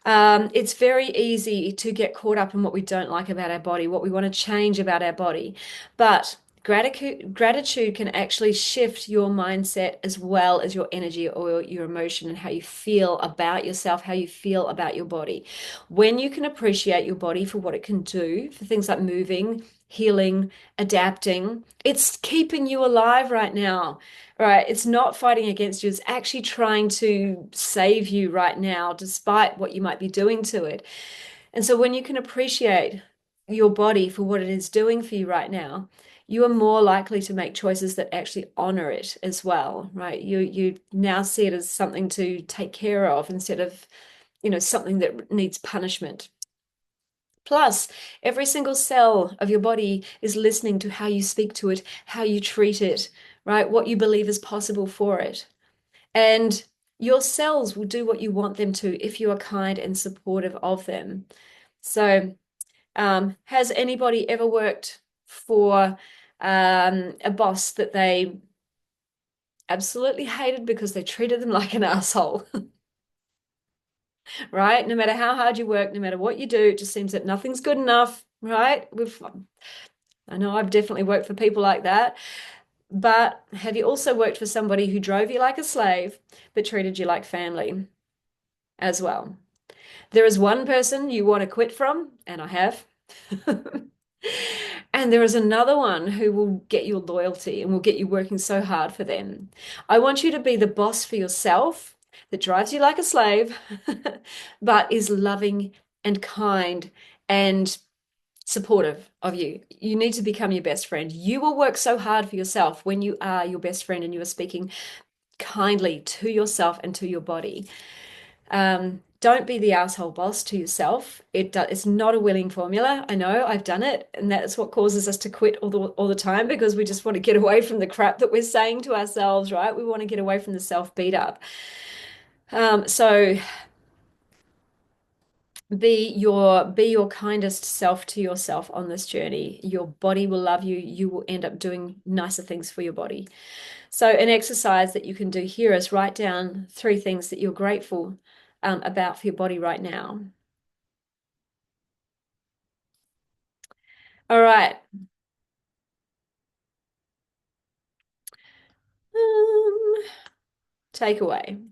It's very easy to get caught up in what we don't like about our body, what we want to change about our body. But gratitude can actually shift your mindset as well as your energy or your emotion and how you feel about yourself, how you feel about your body. When you can appreciate your body for what it can do, for things like moving, healing, adapting, it's keeping you alive right now. Right, it's not fighting against you, it's actually trying to save you right now, despite what you might be doing to it. And so when you can appreciate your body for what it is doing for you right now, you are more likely to make choices that actually honor it as well, right? You now see it as something to take care of instead of, something that needs punishment. Plus, every single cell of your body is listening to how you speak to it, how you treat it, right? What you believe is possible for it. And your cells will do what you want them to if you are kind and supportive of them. So, has anybody ever worked for a boss that they absolutely hated because they treated them like an asshole? Right? No matter how hard you work, no matter what you do, it just seems that nothing's good enough, right? I know I've definitely worked for people like that. But have you also worked for somebody who drove you like a slave, but treated you like family as well? There is one person you want to quit from, and I have. And there is another one who will get your loyalty and will get you working so hard for them. I want you to be the boss for yourself that drives you like a slave, but is loving and kind and supportive of you. You need to become your best friend. You will work so hard for yourself when you are your best friend and you are speaking kindly to yourself and to your body. Don't be the asshole boss to yourself. It's not a willing formula. I know I've done it, and that's what causes us to quit all the time because we just want to get away from the crap that we're saying to ourselves, right? We want to get away from the self beat up. So be your kindest self to yourself on this journey. Your body will love you. You will end up doing nicer things for your body. So an exercise that you can do here is write down 3 things that you're grateful about for your body right now. All right. Um, Takeaway.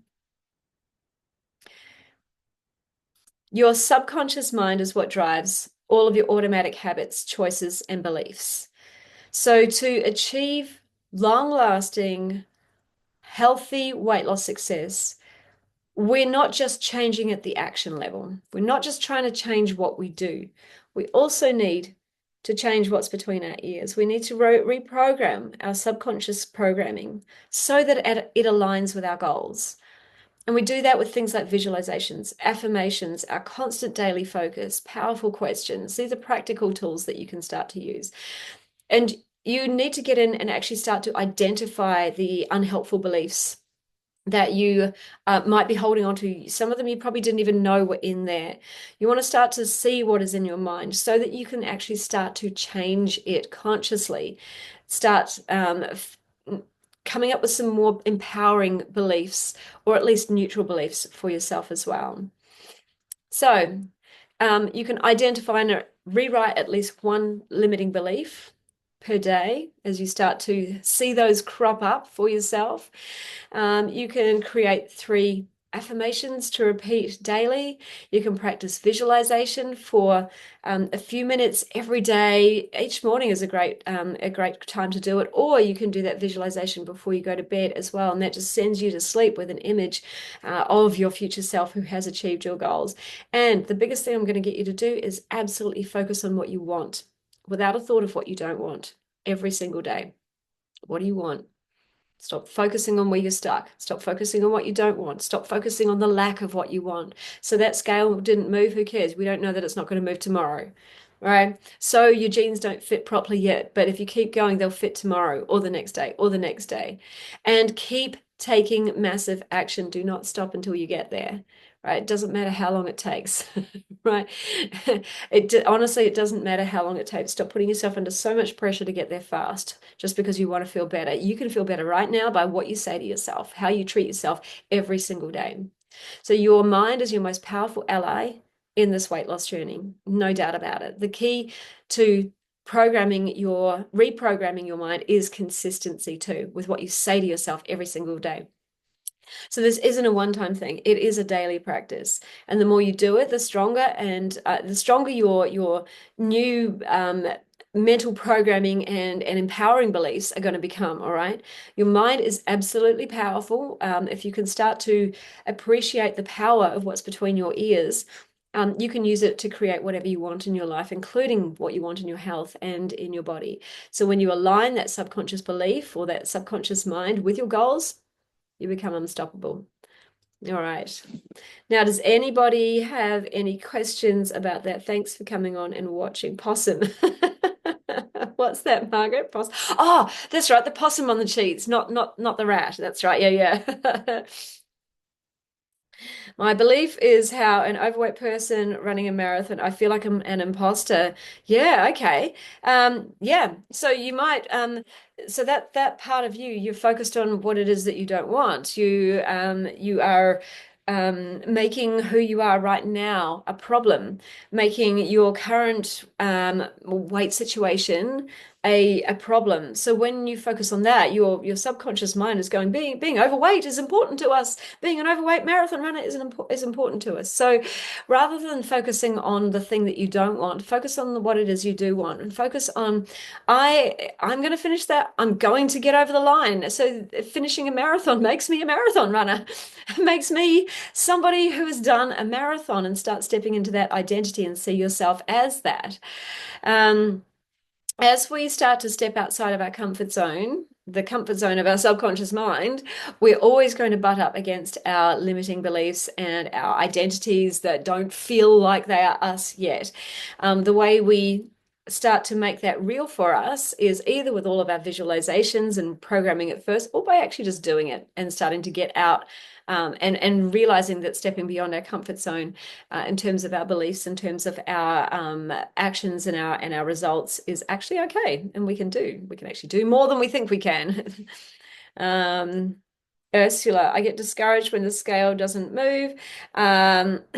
Your subconscious mind is what drives all of your automatic habits, choices, and beliefs. So to achieve long-lasting, healthy weight loss success, we're not just changing at the action level. We're not just trying to change what we do. We also need to change what's between our ears. We need to reprogram our subconscious programming so that it aligns with our goals. And we do that with things like visualizations, affirmations, our constant daily focus, powerful questions. These are practical tools that you can start to use. And you need to get in and actually start to identify the unhelpful beliefs that you might be holding on to. Some of them you probably didn't even know were in there. You want to start to see what is in your mind so that you can actually start to change it consciously. Start coming up with some more empowering beliefs, or at least neutral beliefs for yourself as well. So you can identify and rewrite at least one limiting belief per day as you start to see those crop up for yourself. You can create 3 affirmations to repeat daily. You can practice visualization for a few minutes every day. Each morning is a great time to do it, or you can do that visualization before you go to bed as well, and that just sends you to sleep with an image of your future self who has achieved your goals. And the biggest thing I'm going to get you to do is absolutely focus on what you want, without a thought of what you don't want, every single day. What do you want? Stop focusing on where you're stuck. Stop focusing on what you don't want. Stop focusing on the lack of what you want. So that scale didn't move. Who cares? We don't know that it's not going to move tomorrow. Right? So your jeans don't fit properly yet, but if you keep going, they'll fit tomorrow or the next day or the next day. And keep taking massive action. Do not stop until you get there. Right? It doesn't matter how long it takes. Right? Honestly, it doesn't matter how long it takes. Stop putting yourself under so much pressure to get there fast just because you want to feel better. You can feel better right now by what you say to yourself, how you treat yourself every single day. So your mind is your most powerful ally in this weight loss journey, no doubt about it. The key to reprogramming your mind is consistency too, with what you say to yourself every single day. So this isn't a one-time thing. It is a daily practice. And the more you do it, the stronger, and the stronger your new mental programming and empowering beliefs are going to become, all right? Your mind is absolutely powerful. If you can start to appreciate the power of what's between your ears, you can use it to create whatever you want in your life, including what you want in your health and in your body. So when you align that subconscious belief or that subconscious mind with your goals, you become unstoppable. All right. Now, does anybody have any questions about that? Thanks for coming on and watching. Possum. What's that, Margaret? Possum. Oh, that's right. The possum on the cheese, not the rat. That's right. Yeah, yeah. My belief is how an overweight person running a marathon, I feel like I'm an imposter. Yeah, okay. Yeah. So you might so that part of you, you're focused on what it is that you don't want. You are making who you are right now a problem, making your current weight situation a problem. So when you focus on that, your subconscious mind is going, being overweight is important to us. Being an overweight marathon runner is important to us. So rather than focusing on the thing that you don't want, focus on what it is you do want, and focus on, I'm going to finish that. I'm going to get over the line. So finishing a marathon makes me a marathon runner. It makes me somebody who has done a marathon, and start stepping into that identity and see yourself as that. As we start to step outside of our comfort zone, the comfort zone of our subconscious mind, we're always going to butt up against our limiting beliefs and our identities that don't feel like they are us yet. The way we start to make that real for us is either with all of our visualizations and programming it first, or by actually just doing it and starting to get out and realizing that stepping beyond our comfort zone in terms of our beliefs, in terms of our actions and our results is actually okay, and we can actually do more than we think we can. Ursula, I get discouraged when the scale doesn't move after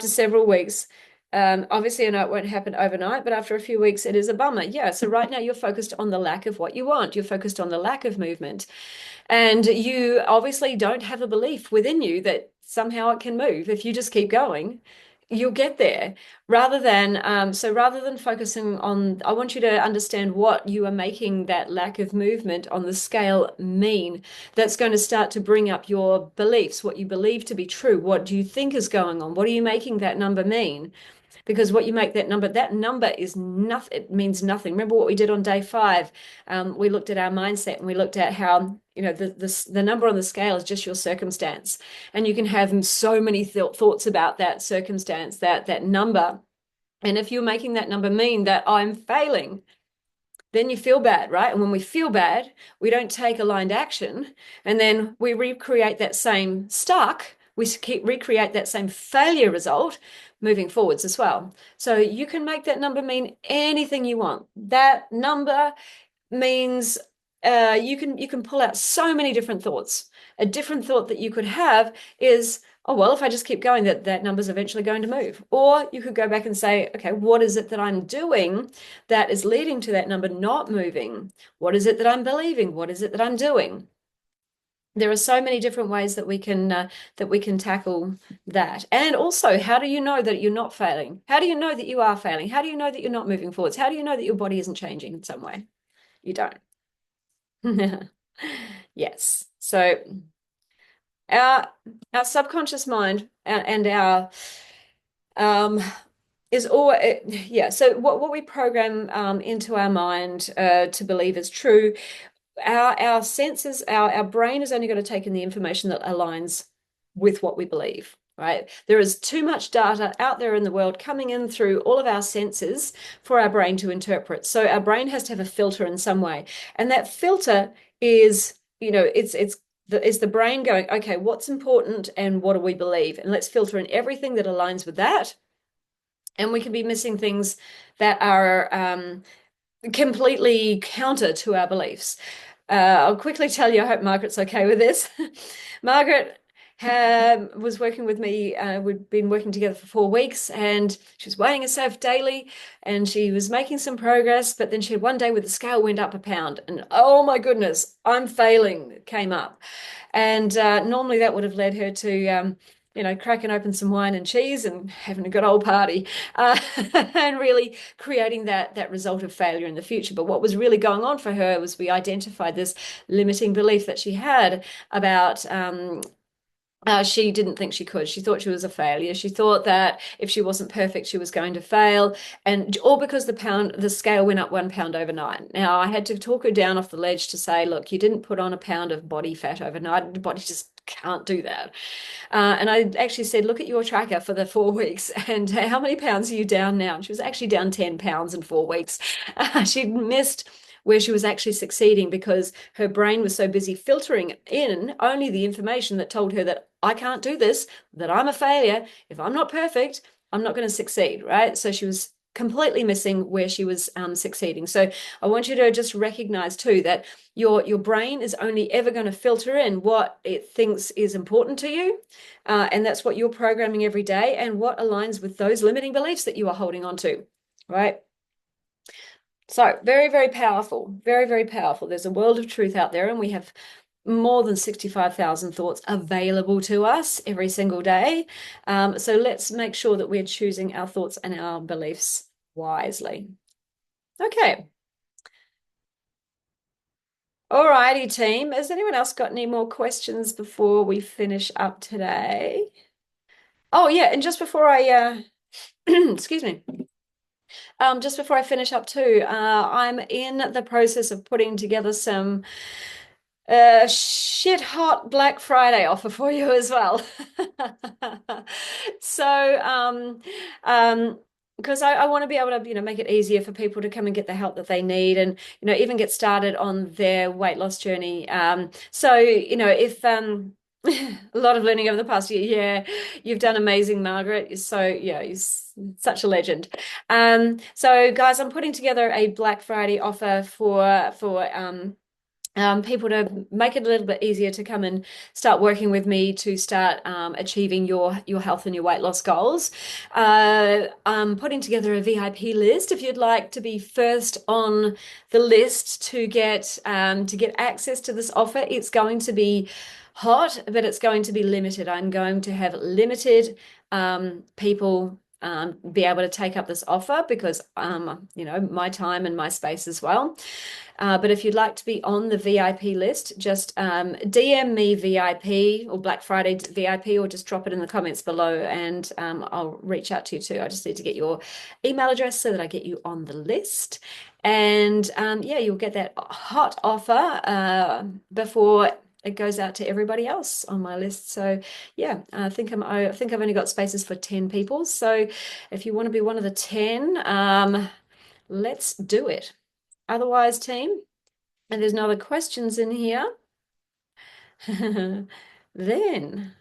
several weeks. Obviously, I know it won't happen overnight, but after a few weeks, it is a bummer. Yeah. So right now you're focused on the lack of what you want. You're focused on the lack of movement. And you obviously don't have a belief within you that somehow it can move. If you just keep going, you'll get there. Rather than focusing on, I want you to understand what you are making that lack of movement on the scale mean. That's going to start to bring up your beliefs, what you believe to be true. What do you think is going on? What are you making that number mean? Because what you make that number is nothing. It means nothing. Remember what we did on day 5? We looked at our mindset, and we looked at how, the number on the scale is just your circumstance, and you can have so many thoughts about that circumstance, that number. And if you're making that number mean that I'm failing, then you feel bad, right? And when we feel bad, we don't take aligned action, and then we recreate that same recreate that same failure result moving forwards as well. So you can make that number mean anything you want. That number means you can pull out so many different thoughts. A different thought that you could have is, oh, well, if I just keep going, that number's eventually going to move. Or you could go back and say, okay, what is it that I'm doing that is leading to that number not moving? What is it that I'm believing? What is it that I'm doing? There are so many different ways that we can tackle that. And also, how do you know that you're not failing? How do you know that you are failing? How do you know that you're not moving forwards? How do you know that your body isn't changing in some way? You don't. Yes. So our our subconscious mind and our um is all yeah. So what we program into our mind to believe is true, our senses, our brain is only going to take in the information that aligns with what we believe, right? There is too much data out there in the world coming in through all of our senses for our brain to interpret. So our brain has to have a filter in some way. And that filter is, it's the brain going, okay, what's important and what do we believe? And let's filter in everything that aligns with that. And we can be missing things that are completely counter to our beliefs. I'll quickly tell you, I hope Margaret's okay with this. Margaret was working with me. We'd been working together for 4 weeks, and she was weighing herself daily, and she was making some progress. But then she had one day where the scale went up a pound, and oh my goodness, I'm failing, it came up. And normally that would have led her to cracking open some wine and cheese and having a good old party, and really creating that result of failure in the future. But what was really going on for her was we identified this limiting belief that she had about she didn't think she could. She thought she was a failure. She thought that if she wasn't perfect, she was going to fail. And all because the scale went up 1 pound overnight. Now, I had to talk her down off the ledge to say, look, you didn't put on a pound of body fat overnight. The body just can't do that. And I actually said, look at your tracker for the 4 weeks and how many pounds are you down now? And she was actually down 10 pounds in 4 weeks. She'd missed where she was actually succeeding because her brain was so busy filtering in only the information that told her that I can't do this, that I'm a failure. If I'm not perfect, I'm not going to succeed, right? So she was completely missing where she was succeeding. So I want you to just recognize too that your brain is only ever going to filter in what it thinks is important to you, and that's what you're programming every day and what aligns with those limiting beliefs that you are holding on to, right? So very, very powerful, very, very powerful. There's a world of truth out there, and we have more than 65,000 thoughts available to us every single day. So let's make sure that we're choosing our thoughts and our beliefs wisely. Okay. All righty, team. Has anyone else got any more questions before we finish up today? Oh, yeah. And just before I, excuse me. Just before I finish up too, I'm in the process of putting together some shit hot Black Friday offer for you as well. So, because I want to be able to, make it easier for people to come and get the help that they need and, even get started on their weight loss journey. So, if a lot of learning over the past year, yeah, you've done amazing, Margaret. So, yeah, you're such a legend. So guys, I'm putting together a Black Friday offer for people to make it a little bit easier to come and start working with me to start achieving your health and your weight loss goals. I'm putting together a VIP list if you'd like to be first on the list to get access to this offer. It's going to be hot, but it's going to be limited. I'm going to have limited people be able to take up this offer because my time and my space as well. But if you'd like to be on the VIP list, just DM me VIP or Black Friday VIP, or just drop it in the comments below, and I'll reach out to you too. I just need to get your email address so that I get you on the list. And yeah, you'll get that hot offer before it goes out to everybody else on my list. So yeah, I think I've only got spaces for 10 people. So if you want to be one of the 10, let's do it. Otherwise, team, and there's no other questions in here, then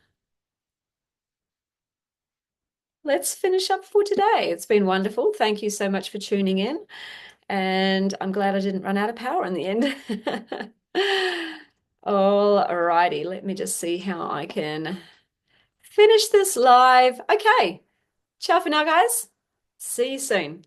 let's finish up for today. It's been wonderful. Thank you so much for tuning in. And I'm glad I didn't run out of power in the end. All righty, let me just see how I can finish this live. Okay, ciao for now, guys. See you soon.